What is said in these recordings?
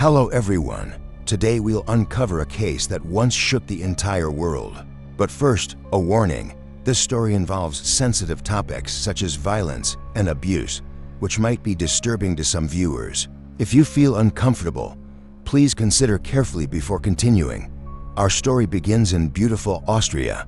Hello everyone. Today we'll uncover a case that once shook the entire world. But first, a warning. This story involves sensitive topics such as violence and abuse, which might be disturbing to some viewers. If you feel uncomfortable, please consider carefully before continuing. Our story begins in beautiful Austria.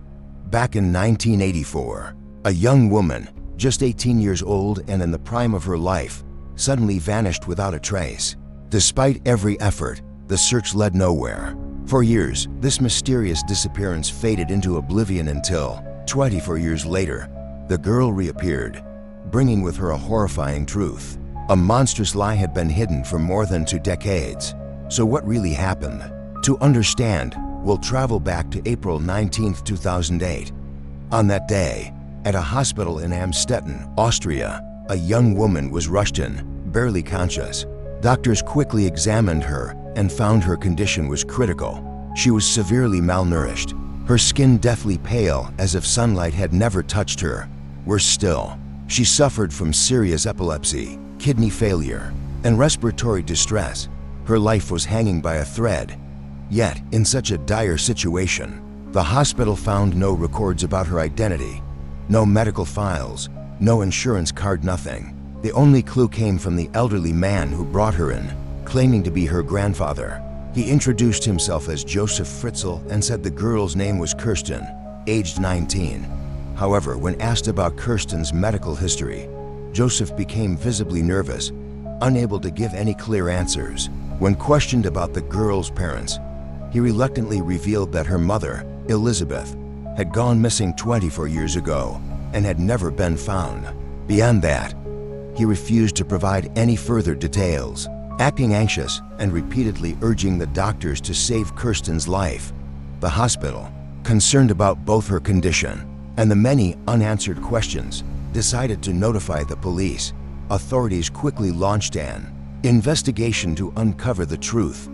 Back in 1984, a young woman, just 18 years old and in the prime of her life, suddenly vanished without a trace. Despite every effort, the search led nowhere. For years, this mysterious disappearance faded into oblivion until, 24 years later, the girl reappeared, bringing with her a horrifying truth. A monstrous lie had been hidden for more than 2 decades. So what really happened? To understand, we'll travel back to April 19, 2008. On that day, at a hospital in Amstetten, Austria, a young woman was rushed in, barely conscious. Doctors quickly examined her and found her condition was critical. She was severely malnourished, her skin deathly pale as if sunlight had never touched her. Worse still, she suffered from serious epilepsy, kidney failure, and respiratory distress. Her life was hanging by a thread. Yet, in such a dire situation, the hospital found no records about her identity, no medical files, no insurance card, nothing. The only clue came from the elderly man who brought her in, claiming to be her grandfather. He introduced himself as Josef Fritzl and said the girl's name was Kirsten, aged 19. However, when asked about Kirsten's medical history, Josef became visibly nervous, unable to give any clear answers. When questioned about the girl's parents, he reluctantly revealed that her mother, Elisabeth, had gone missing 24 years ago and had never been found. Beyond that, he refused to provide any further details, acting anxious and repeatedly urging the doctors to save Kirsten's life. The hospital, concerned about both her condition and the many unanswered questions, decided to notify the police. Authorities quickly launched an investigation to uncover the truth.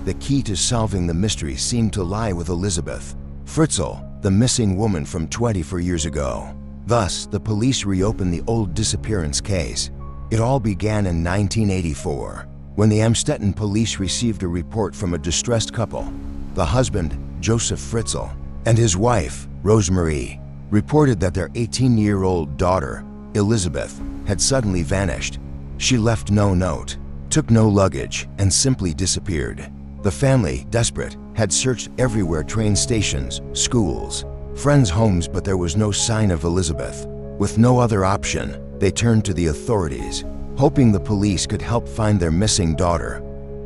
The key to solving the mystery seemed to lie with Elisabeth Fritzl, the missing woman from 24 years ago. Thus, the police reopened the old disappearance case. It all began in 1984, when the Amstetten police received a report from a distressed couple. The husband, Josef Fritzl, and his wife, Rosemarie, reported that their 18-year-old daughter, Elisabeth, had suddenly vanished. She left no note, took no luggage, and simply disappeared. The family, desperate, had searched everywhere: train stations, schools, friends' homes, but there was no sign of Elisabeth. With no other option, they turned to the authorities, hoping the police could help find their missing daughter.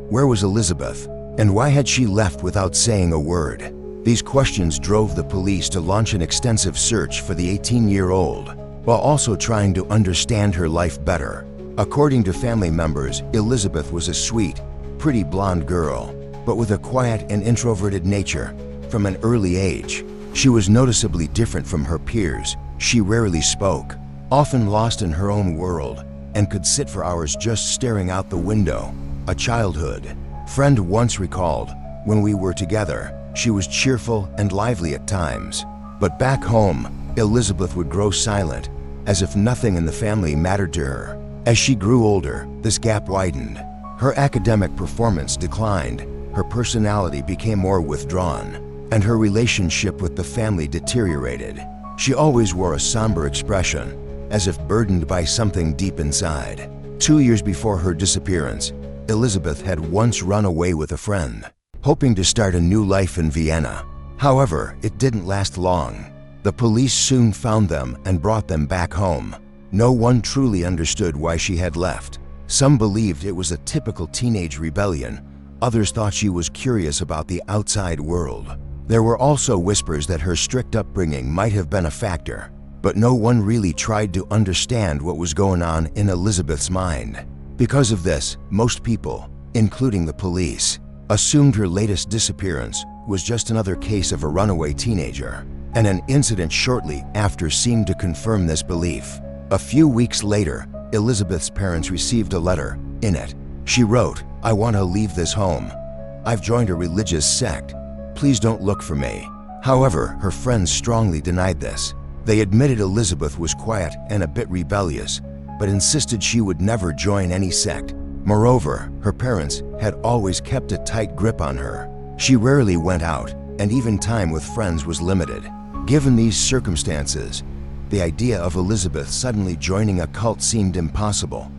Where was Elisabeth, and why had she left without saying a word? These questions drove the police to launch an extensive search for the 18-year-old, while also trying to understand her life better. According to family members, Elisabeth was a sweet, pretty blonde girl, but with a quiet and introverted nature. From an early age, she was noticeably different from her peers. She rarely spoke, often lost in her own world, and could sit for hours just staring out the window. A childhood friend once recalled, "When we were together, she was cheerful and lively at times. But back home, Elisabeth would grow silent, as if nothing in the family mattered to her." As she grew older, this gap widened. Her academic performance declined, her personality became more withdrawn, and her relationship with the family deteriorated. She always wore a somber expression, as if burdened by something deep inside. 2 years before her disappearance, Elisabeth had once run away with a friend, hoping to start a new life in Vienna. However, it didn't last long. The police soon found them and brought them back home. No one truly understood why she had left. Some believed it was a typical teenage rebellion. Others thought she was curious about the outside world. There were also whispers that her strict upbringing might have been a factor, but no one really tried to understand what was going on in Elisabeth's mind. Because of this, most people, including the police, assumed her latest disappearance was just another case of a runaway teenager, and an incident shortly after seemed to confirm this belief. A few weeks later, Elisabeth's parents received a letter. In it, she wrote, "I want to leave this home. I've joined a religious sect. Please don't look for me." However, her friends strongly denied this. They admitted Elisabeth was quiet and a bit rebellious, but insisted she would never join any sect. Moreover, her parents had always kept a tight grip on her. She rarely went out, and even time with friends was limited. Given these circumstances, the idea of Elisabeth suddenly joining a cult seemed impossible.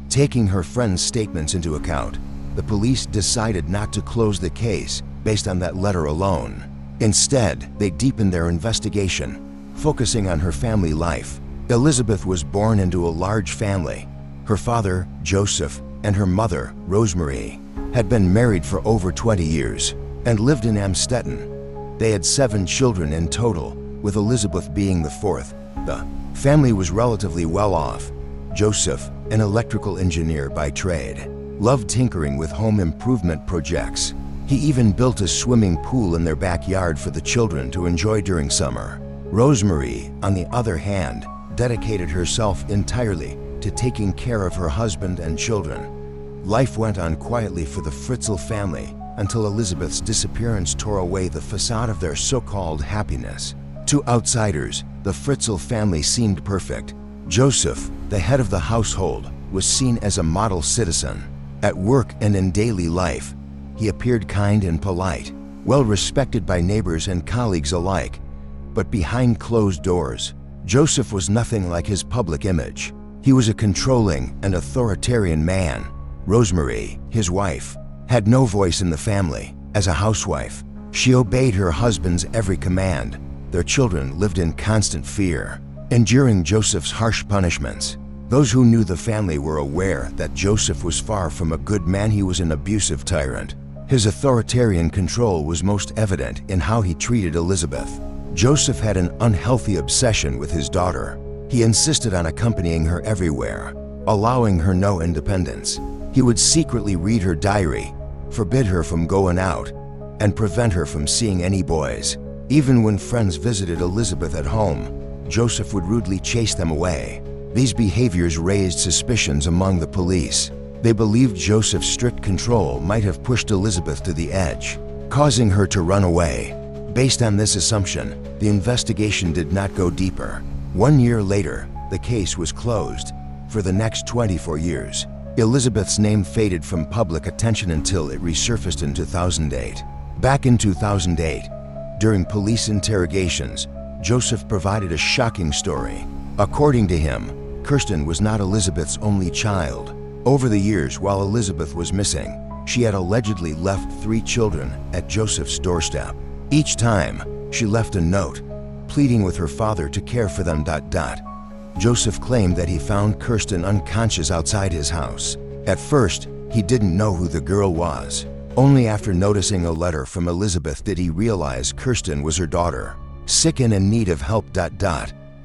Taking her friend's statements into account, the police decided not to close the case based on that letter alone. Instead, they deepened their investigation, focusing on her family life. Elisabeth was born into a large family. Her father, Josef, and her mother, Rosemary, had been married for over 20 years and lived in Amstetten. They had 7 children in total, with Elisabeth being the 4th. The family was relatively well off. Josef, an electrical engineer by trade, loved tinkering with home improvement projects. He even built a swimming pool in their backyard for the children to enjoy during summer. Rosemary, on the other hand, dedicated herself entirely to taking care of her husband and children. Life went on quietly for the Fritzl family until Elisabeth's disappearance tore away the facade of their so-called happiness. To outsiders, the Fritzl family seemed perfect. Josef, the head of the household, was seen as a model citizen. At work and in daily life, he appeared kind and polite, well respected by neighbors and colleagues alike. But behind closed doors, Josef was nothing like his public image. He was a controlling and authoritarian man. Rosemary, his wife, had no voice in the family. As a housewife, she obeyed her husband's every command. Their children lived in constant fear, enduring Josef's harsh punishments. Those who knew the family were aware that Josef was far from a good man. He was an abusive tyrant. His authoritarian control was most evident in how he treated Elisabeth. Josef had an unhealthy obsession with his daughter. He insisted on accompanying her everywhere, allowing her no independence. He would secretly read her diary, forbid her from going out, and prevent her from seeing any boys. Even when friends visited Elisabeth at home, Josef would rudely chase them away. These behaviors raised suspicions among the police. They believed Josef's strict control might have pushed Elisabeth to the edge, causing her to run away. Based on this assumption, the investigation did not go deeper. 1 year later, the case was closed. For the next 24 years, Elisabeth's name faded from public attention until it resurfaced in 2008. Back in 2008, during police interrogations, Josef provided a shocking story. According to him, Kirsten was not Elisabeth's only child. Over the years while Elisabeth was missing, she had allegedly left 3 children at Josef's doorstep. Each time, she left a note, pleading with her father to care for them. Josef claimed that he found Kirsten unconscious outside his house. At first, he didn't know who the girl was. Only after noticing a letter from Elisabeth did he realize Kirsten was her daughter, sick and in need of help.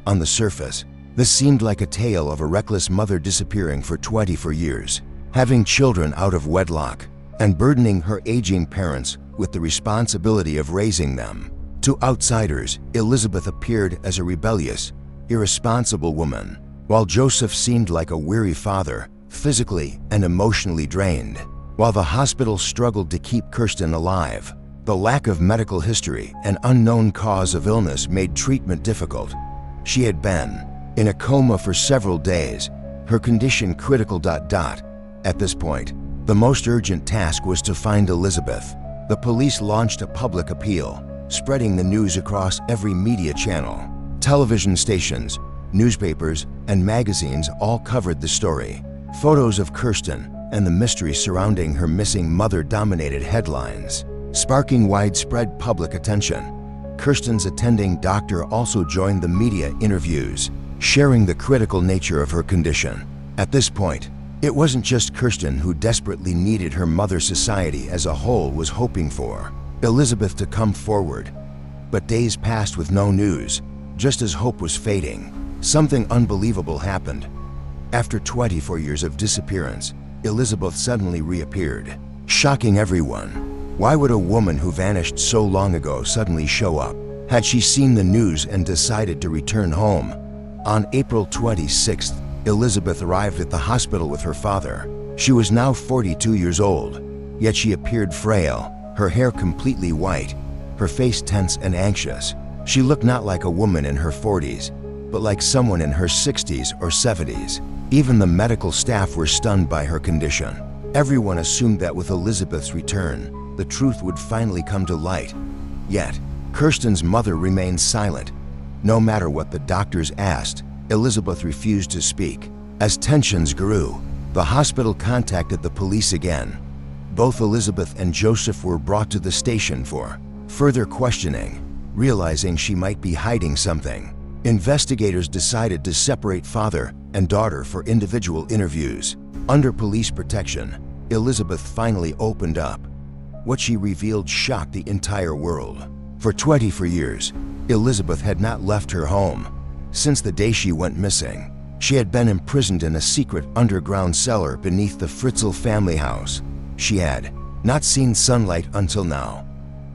On the surface, this seemed like a tale of a reckless mother disappearing for 24 years, having children out of wedlock, and burdening her aging parents with the responsibility of raising them. To outsiders, Elisabeth appeared as a rebellious, irresponsible woman, while Josef seemed like a weary father, physically and emotionally drained. While the hospital struggled to keep Kirsten alive, the lack of medical history and unknown cause of illness made treatment difficult. She had been in a coma for several days, her condition critical. At this point, the most urgent task was to find Elisabeth. The police launched a public appeal, spreading the news across every media channel. Television stations, newspapers, and magazines all covered the story. Photos of Kirsten and the mystery surrounding her missing mother dominated headlines, sparking widespread public attention. Kirsten's attending doctor also joined the media interviews, sharing the critical nature of her condition. At this point, it wasn't just Kirsten who desperately needed her mother. Society as a whole was hoping for Elisabeth to come forward. But days passed with no news. Just as hope was fading, something unbelievable happened. After 24 years of disappearance, Elisabeth suddenly reappeared, shocking everyone. Why would a woman who vanished so long ago suddenly show up? Had she seen the news and decided to return home? On April 26th, Elisabeth arrived at the hospital with her father. She was now 42 years old, yet she appeared frail, her hair completely white, her face tense and anxious. She looked not like a woman in her 40s, but like someone in her 60s or 70s. Even the medical staff were stunned by her condition. Everyone assumed that with Elisabeth's return, the truth would finally come to light. Yet, Kirsten's mother remained silent. No matter what the doctors asked, Elisabeth refused to speak. As tensions grew, the hospital contacted the police again. Both Elisabeth and Josef were brought to the station for further questioning. Realizing she might be hiding something, investigators decided to separate father and daughter for individual interviews. Under police protection, Elisabeth finally opened up. What she revealed shocked the entire world. For 24 years, Elisabeth had not left her home. Since the day she went missing, she had been imprisoned in a secret underground cellar beneath the Fritzl family house. She had not seen sunlight until now.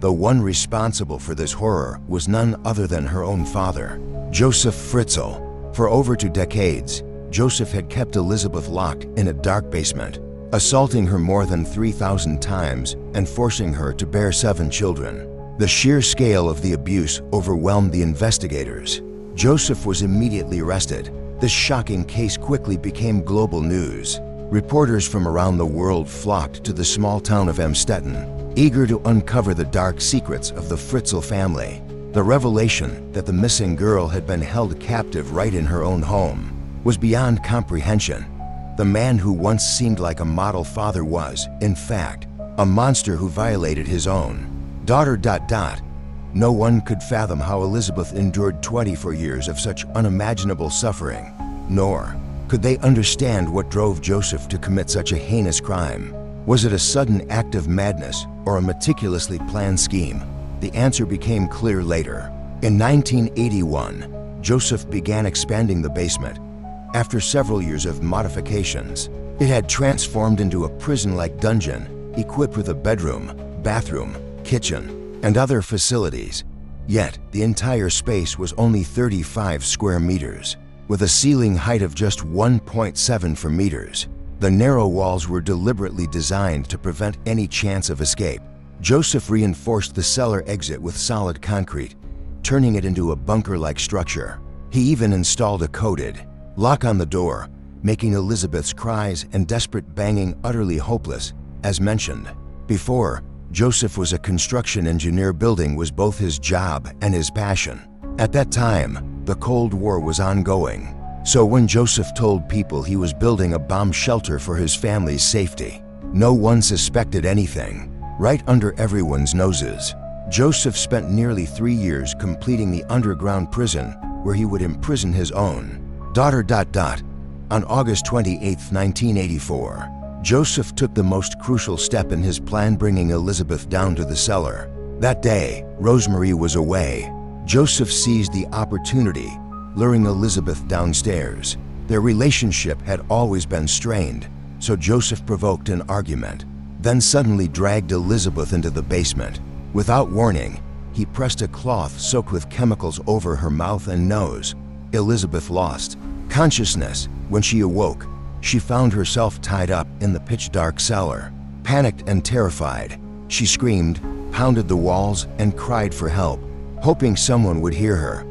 The one responsible for this horror was none other than her own father, Josef Fritzl. For over 2 decades, Josef had kept Elisabeth locked in a dark basement, assaulting her more than 3,000 times and forcing her to bear 7 children. The sheer scale of the abuse overwhelmed the investigators. Josef was immediately arrested. This shocking case quickly became global news. Reporters from around the world flocked to the small town of Amstetten, eager to uncover the dark secrets of the Fritzl family. The revelation that the missing girl had been held captive right in her own home was beyond comprehension. The man who once seemed like a model father was, in fact, a monster who violated his own daughter. No one could fathom how Elisabeth endured 24 years of such unimaginable suffering, nor could they understand what drove Josef to commit such a heinous crime. Was it a sudden act of madness or a meticulously planned scheme? The answer became clear later. In 1981, Josef began expanding the basement. After several years of modifications, it had transformed into a prison-like dungeon, equipped with a bedroom, bathroom, kitchen, and other facilities. Yet, the entire space was only 35 square meters, with a ceiling height of just 1.74 meters. The narrow walls were deliberately designed to prevent any chance of escape. Josef reinforced the cellar exit with solid concrete, turning it into a bunker-like structure. He even installed a coded lock on the door, making Elisabeth's cries and desperate banging utterly hopeless. As mentioned before, Josef was a construction engineer. Building was both his job and his passion. At that time, the Cold War was ongoing, so when Josef told people he was building a bomb shelter for his family's safety, no one suspected anything. Right under everyone's noses, Josef spent nearly 3 years completing the underground prison where he would imprison his own daughter. On August 28, 1984, Josef took the most crucial step in his plan, bringing Elisabeth down to the cellar. That day, Rosemary was away. Josef seized the opportunity, luring Elisabeth downstairs. Their relationship had always been strained, so Josef provoked an argument, then suddenly dragged Elisabeth into the basement. Without warning, he pressed a cloth soaked with chemicals over her mouth and nose. Elisabeth lost consciousness. When she awoke, she found herself tied up in the pitch-dark cellar. Panicked and terrified, she screamed, pounded the walls, and cried for help, hoping someone would hear her.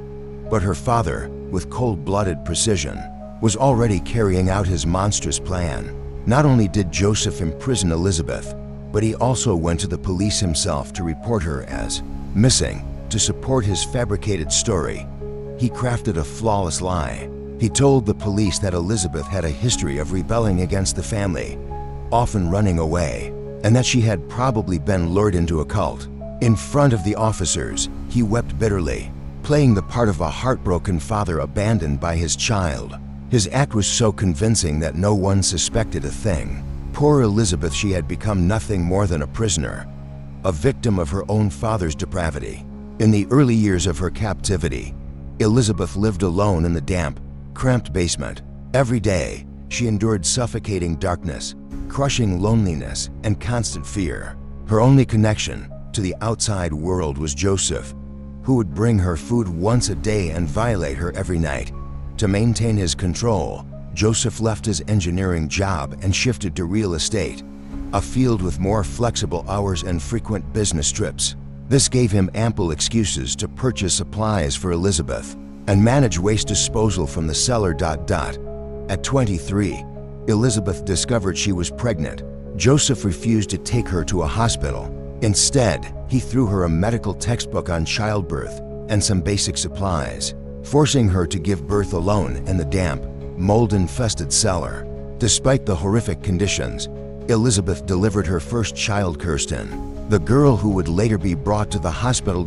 But her father, with cold-blooded precision, was already carrying out his monstrous plan. Not only did Josef imprison Elisabeth, but he also went to the police himself to report her as missing. To support his fabricated story, he crafted a flawless lie. He told the police that Elisabeth had a history of rebelling against the family, often running away, and that she had probably been lured into a cult. In front of the officers, he wept bitterly, playing the part of a heartbroken father abandoned by his child. His act was so convincing that no one suspected a thing. Poor Elisabeth, she had become nothing more than a prisoner, a victim of her own father's depravity. In the early years of her captivity, Elisabeth lived alone in the damp, cramped basement. Every day, she endured suffocating darkness, crushing loneliness, and constant fear. Her only connection to the outside world was Josef, who would bring her food once a day and violate her every night. To maintain his control, Josef left his engineering job and shifted to real estate, a field with more flexible hours and frequent business trips. This gave him ample excuses to purchase supplies for Elisabeth and manage waste disposal from the cellar. At 23, Elisabeth discovered she was pregnant. Josef refused to take her to a hospital. Instead, he threw her a medical textbook on childbirth and some basic supplies, forcing her to give birth alone in the damp, mold-infested cellar. Despite the horrific conditions, Elisabeth delivered her first child, Kirsten, the girl who would later be brought to the hospital.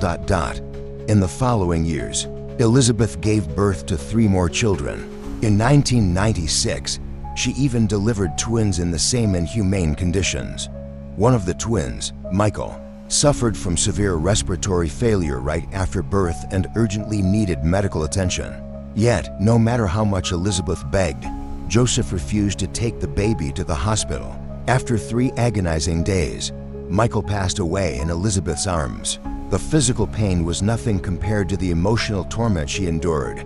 In the following years, Elisabeth gave birth to 3 more children. In 1996, she even delivered twins in the same inhumane conditions. One of the twins, Michael, suffered from severe respiratory failure right after birth and urgently needed medical attention. Yet, no matter how much Elisabeth begged, Josef refused to take the baby to the hospital. After 3 agonizing days, Michael passed away in Elisabeth's arms. The physical pain was nothing compared to the emotional torment she endured.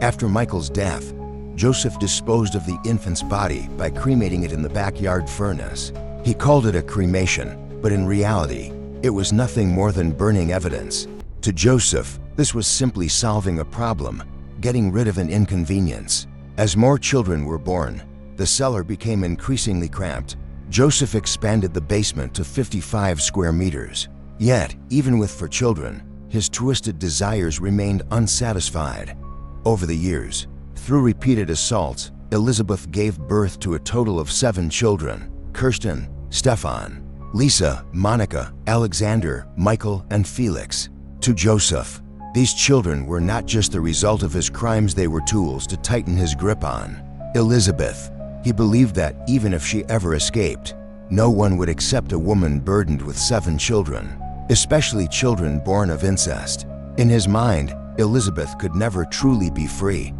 After Michael's death, Josef disposed of the infant's body by cremating it in the backyard furnace. He called it a cremation, but in reality, it was nothing more than burning evidence. To Josef, this was simply solving a problem, getting rid of an inconvenience. As more children were born, the cellar became increasingly cramped. Josef expanded the basement to 55 square meters. Yet, even with 4 children, his twisted desires remained unsatisfied. Over the years, through repeated assaults, Elisabeth gave birth to a total of 7 children: Kirsten, Stefan, Lisa, Monica, Alexander, Michael, and Felix. To Josef, these children were not just the result of his crimes, they were tools to tighten his grip on Elisabeth. He believed that even if she ever escaped, no one would accept a woman burdened with 7 children, especially children born of incest. In his mind, Elisabeth could never truly be free.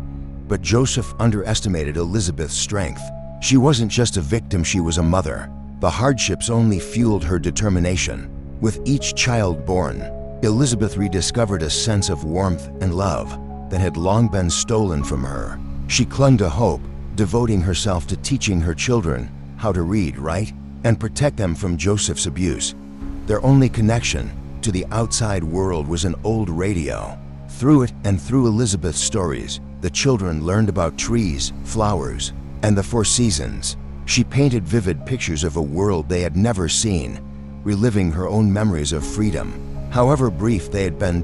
But Josef underestimated Elisabeth's strength. She wasn't just a victim, she was a mother. The hardships only fueled her determination. With each child born, Elisabeth rediscovered a sense of warmth and love that had long been stolen from her. She clung to hope, devoting herself to teaching her children how to read, write, and protect them from Josef's abuse. Their only connection to the outside world was an old radio. Through it and through Elisabeth's stories, the children learned about trees, flowers, and the 4 seasons. She painted vivid pictures of a world they had never seen, reliving her own memories of freedom, however brief they had been.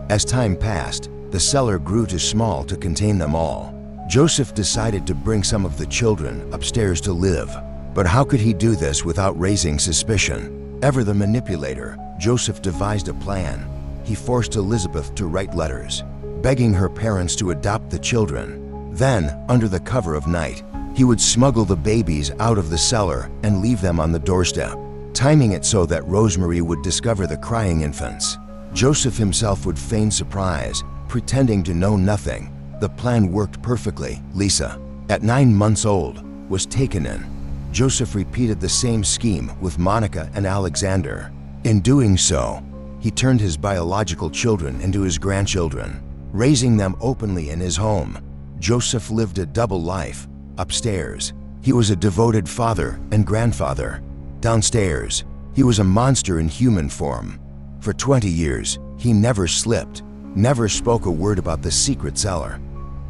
As time passed, the cellar grew too small to contain them all. Josef decided to bring some of the children upstairs to live. But how could he do this without raising suspicion? Ever the manipulator, Josef devised a plan. He forced Elisabeth to write letters, begging her parents to adopt the children. Then, under the cover of night, he would smuggle the babies out of the cellar and leave them on the doorstep, timing it so that Rosemary would discover the crying infants. Josef himself would feign surprise, pretending to know nothing. The plan worked perfectly. Lisa, at 9 months old, was taken in. Josef repeated the same scheme with Monica and Alexander. In doing so, he turned his biological children into his grandchildren, raising them openly in his home. Josef lived a double life. Upstairs, he was a devoted father and grandfather. Downstairs, he was a monster in human form. For 20 years, he never slipped, never spoke a word about the secret cellar.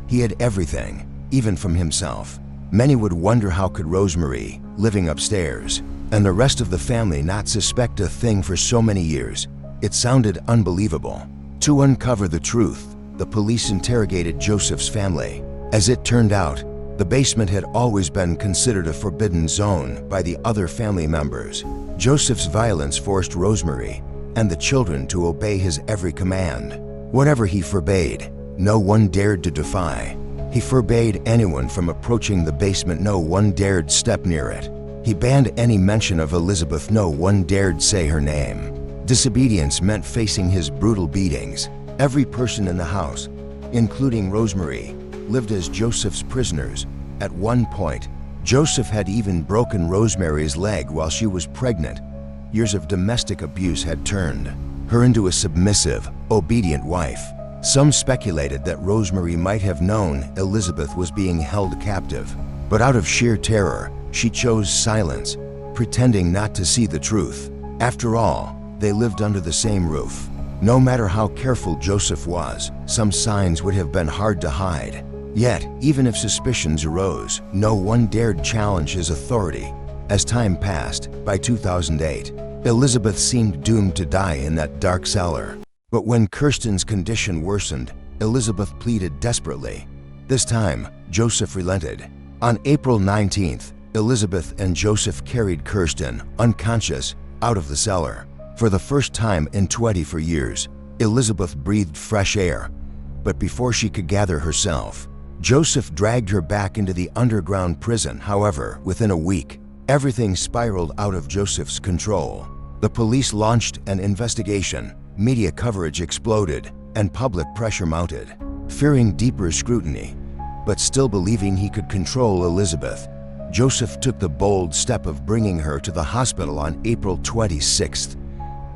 He hid everything, even from himself. Many would wonder how could Rosemary, living upstairs, and the rest of the family not suspect a thing for so many years. It sounded unbelievable. To uncover the truth, the police interrogated Josef's family. As it turned out, the basement had always been considered a forbidden zone by the other family members. Josef's violence forced Rosemary and the children to obey his every command. Whatever he forbade, no one dared to defy. He forbade anyone from approaching the basement, no one dared step near it. He banned any mention of Elisabeth, no one dared say her name. Disobedience meant facing his brutal beatings. Every person in the house, including Rosemary, lived as Josef's prisoners. At one point, Josef had even broken Rosemary's leg while she was pregnant. Years of domestic abuse had turned her into a submissive, obedient wife. Some speculated that Rosemary might have known Elisabeth was being held captive, but out of sheer terror, she chose silence, pretending not to see the truth. After all, they lived under the same roof. No matter how careful Josef was, some signs would have been hard to hide. Yet, even if suspicions arose, no one dared challenge his authority. As time passed, by 2008, Elisabeth seemed doomed to die in that dark cellar. But when Kirsten's condition worsened, Elisabeth pleaded desperately. This time, Josef relented. On April 19th, Elisabeth and Josef carried Kirsten, unconscious, out of the cellar. For the first time in 24 years, Elisabeth breathed fresh air. But before she could gather herself, Josef dragged her back into the underground prison. However, within a week, everything spiraled out of Josef's control. The police launched an investigation, media coverage exploded, and public pressure mounted. Fearing deeper scrutiny, but still believing he could control Elisabeth, Josef took the bold step of bringing her to the hospital on April 26th.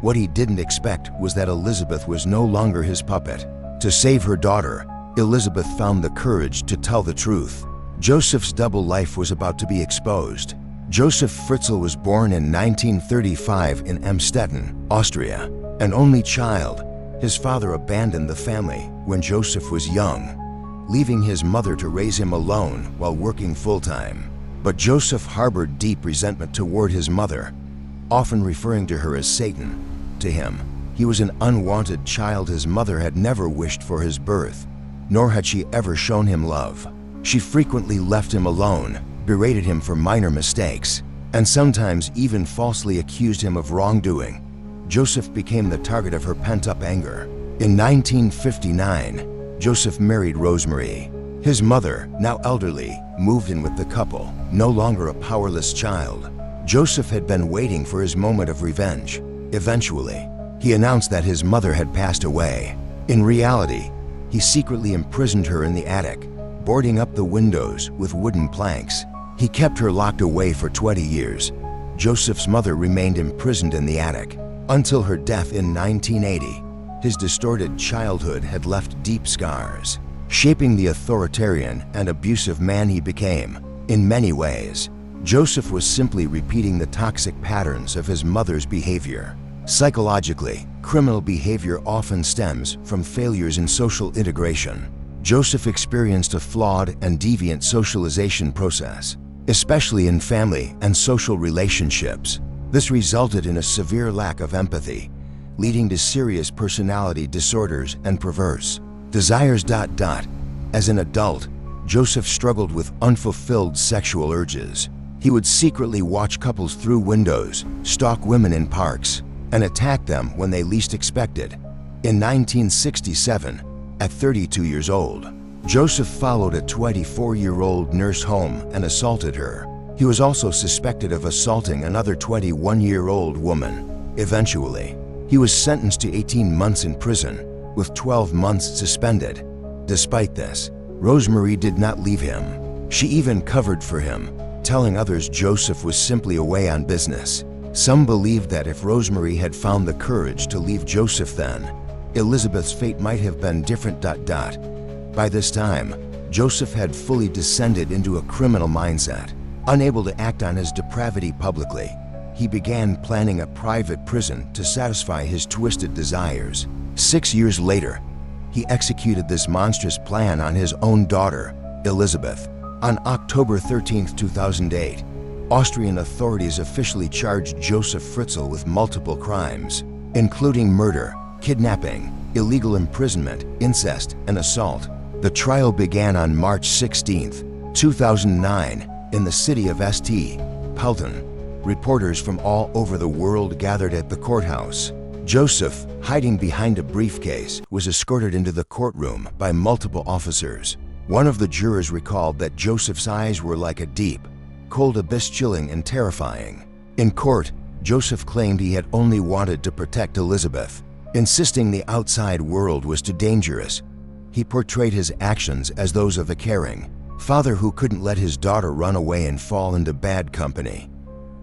What he didn't expect was that Elisabeth was no longer his puppet. To save her daughter, Elisabeth found the courage to tell the truth. Josef's double life was about to be exposed. Josef Fritzl was born in 1935 in Amstetten, Austria. An only child, his father abandoned the family when Josef was young, leaving his mother to raise him alone while working full-time. But Josef harbored deep resentment toward his mother, often referring to her as Satan. To him, he was an unwanted child. His mother had never wished for his birth, nor had she ever shown him love. She frequently left him alone, berated him for minor mistakes, and sometimes even falsely accused him of wrongdoing. Josef became the target of her pent-up anger. In 1959, Josef married Rosemary. His mother, now elderly, moved in with the couple, no longer a powerless child. Josef had been waiting for his moment of revenge. Eventually, he announced that his mother had passed away. In reality, he secretly imprisoned her in the attic, boarding up the windows with wooden planks. He kept her locked away for 20 years. Josef's mother remained imprisoned in the attic until her death in 1980. His distorted childhood had left deep scars, shaping the authoritarian and abusive man he became. In many ways, Josef was simply repeating the toxic patterns of his mother's behavior. Psychologically, criminal behavior often stems from failures in social integration. Josef experienced a flawed and deviant socialization process, especially in family and social relationships. This resulted in a severe lack of empathy, leading to serious personality disorders and perverse desires. As an adult, Josef struggled with unfulfilled sexual urges. He would secretly watch couples through windows, stalk women in parks, and attack them when they least expected. In 1967, at 32 years old, Josef followed a 24-year-old nurse home and assaulted her. He was also suspected of assaulting another 21-year-old woman. Eventually, he was sentenced to 18 months in prison, with 12 months suspended. Despite this, Rosemary did not leave him. She even covered for him, telling others Josef was simply away on business. Some believed that if Rosemary had found the courage to leave Josef then, Elisabeth's fate might have been different. By this time, Josef had fully descended into a criminal mindset. Unable to act on his depravity publicly, he began planning a private prison to satisfy his twisted desires. 6 years later, he executed this monstrous plan on his own daughter, Elisabeth. On October 13, 2008, Austrian authorities officially charged Josef Fritzl with multiple crimes, including murder, kidnapping, illegal imprisonment, incest, and assault. The trial began on March 16, 2009, in the city of St. Pölten. Reporters from all over the world gathered at the courthouse. Josef, hiding behind a briefcase, was escorted into the courtroom by multiple officers. One of the jurors recalled that Josef's eyes were like a deep, cold abyss, chilling and terrifying. In court, Josef claimed he had only wanted to protect Elisabeth, insisting the outside world was too dangerous. He portrayed his actions as those of a caring father who couldn't let his daughter run away and fall into bad company.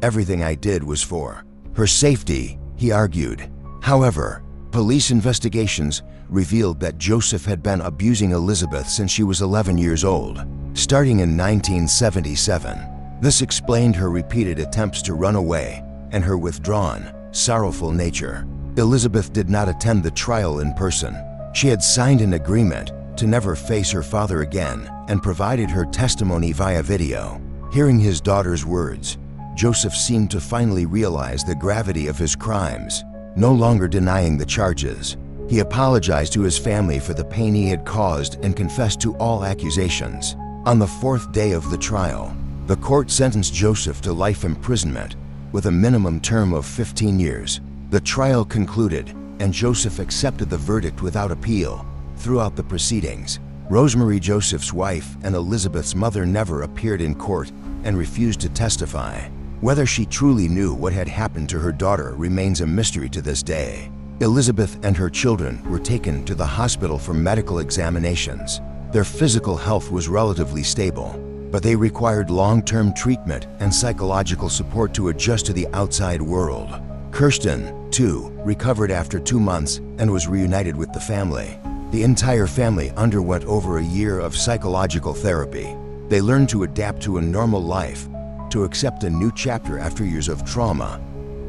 "Everything I did was for her safety," he argued. However, police investigations revealed that Josef had been abusing Elisabeth since she was 11 years old, starting in 1977. This explained her repeated attempts to run away and her withdrawn, sorrowful nature. Elisabeth did not attend the trial in person. She had signed an agreement to never face her father again and provided her testimony via video. Hearing his daughter's words, Josef seemed to finally realize the gravity of his crimes. No longer denying the charges, he apologized to his family for the pain he had caused and confessed to all accusations. On the fourth day of the trial, the court sentenced Josef to life imprisonment with a minimum term of 15 years. The trial concluded, and Josef accepted the verdict without appeal. Throughout the proceedings, Rosemary, Josef's wife and Elisabeth's mother, never appeared in court and refused to testify. Whether she truly knew what had happened to her daughter remains a mystery to this day. Elisabeth and her children were taken to the hospital for medical examinations. Their physical health was relatively stable, but they required long-term treatment and psychological support to adjust to the outside world. Kirsten, too, recovered after 2 months and was reunited with the family. The entire family underwent over a year of psychological therapy. They learned to adapt to a normal life, to accept a new chapter after years of trauma.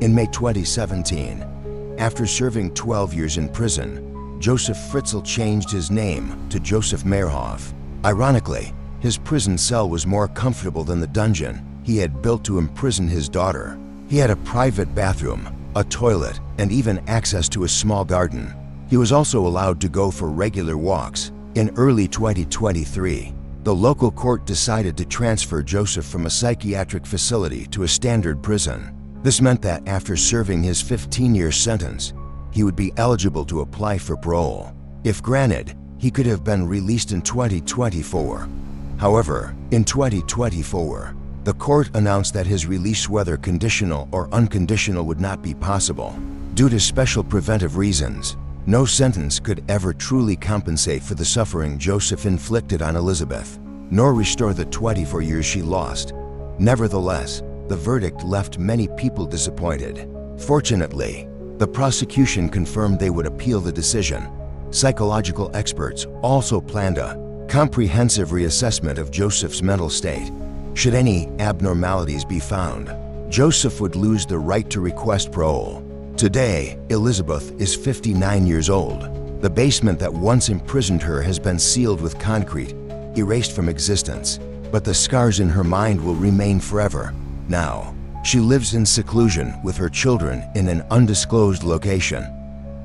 In May 2017, after serving 12 years in prison, Josef Fritzl changed his name to Josef Mehrhoff. Ironically, his prison cell was more comfortable than the dungeon he had built to imprison his daughter. He had a private bathroom, a toilet, and even access to a small garden. He was also allowed to go for regular walks. In early 2023, the local court decided to transfer Josef from a psychiatric facility to a standard prison. This meant that after serving his 15-year sentence, he would be eligible to apply for parole. If granted, he could have been released in 2024. However, in 2024, the court announced that his release, whether conditional or unconditional, would not be possible. Due to special preventive reasons, no sentence could ever truly compensate for the suffering Josef inflicted on Elisabeth, nor restore the 24 years she lost. Nevertheless, the verdict left many people disappointed. Fortunately, the prosecution confirmed they would appeal the decision. Psychological experts also planned a comprehensive reassessment of Josef's mental state. Should any abnormalities be found, Josef would lose the right to request parole. Today, Elisabeth is 59 years old. The basement that once imprisoned her has been sealed with concrete, erased from existence, but the scars in her mind will remain forever. Now, she lives in seclusion with her children in an undisclosed location.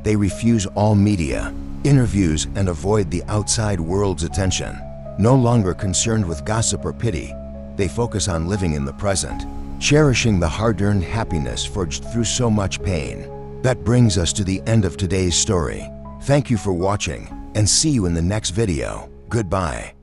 They refuse all media, interviews, and avoid the outside world's attention. No longer concerned with gossip or pity, they focus on living in the present, cherishing the hard-earned happiness forged through so much pain. That brings us to the end of today's story. Thank you for watching, and see you in the next video. Goodbye.